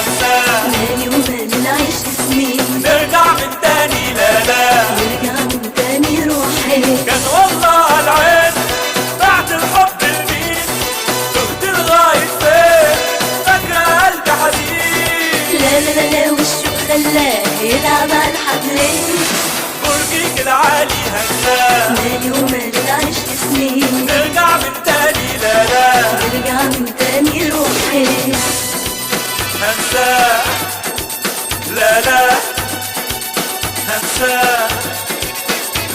هنساه. مالي ومال العيش سنين، نرجع من تاني لا لا، نرجع من تاني روحي. كان والله العين بعد الحب المين، تهت لغاية فين فاكرة قلبي حزين. لا لا لا لا والشوق خلاه يلعب على الحبلين. برجيك العالي هنساه. مالي ومال العيش سنين، نرجع من تاني لا لا، نرجع من تاني روحي. هنساه لا لا، هنساه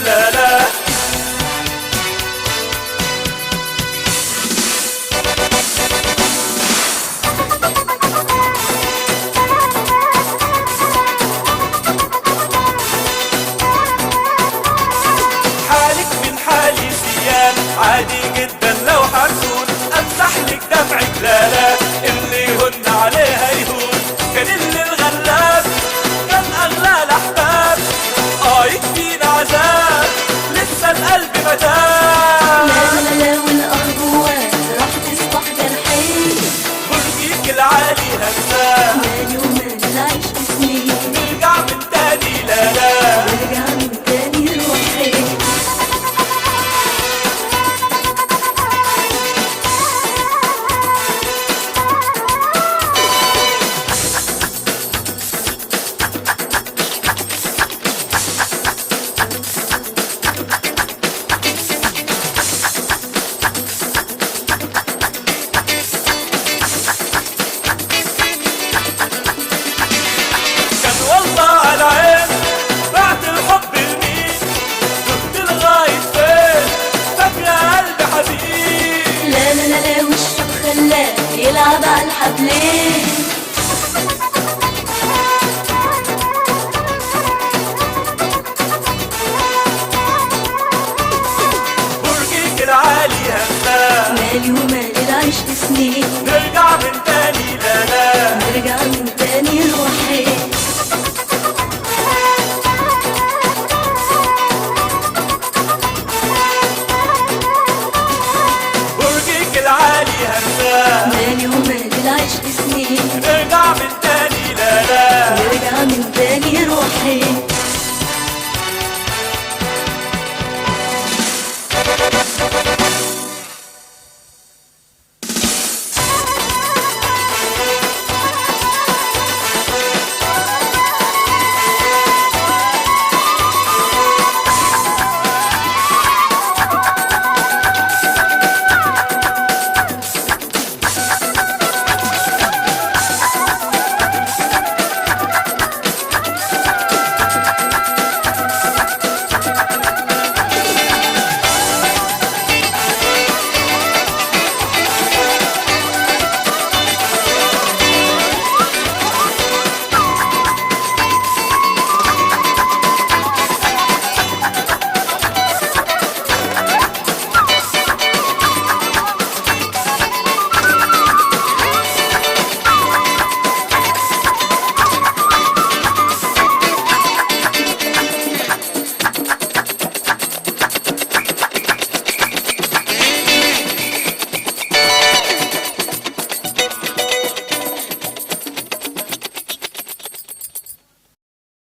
لا لا. حالك من حالي سيان، عادي جدا لو حنون امسح لك دمعك لا لا، اللي هن عليها يهون. كان اللي الغلاب كان اغلى الاحباب، يكفينا عذاب لسه القلب متاب. لا لا لا والاهوال راح تصبح جرحين. برجيك العالي هنساه. مالي ومال العيش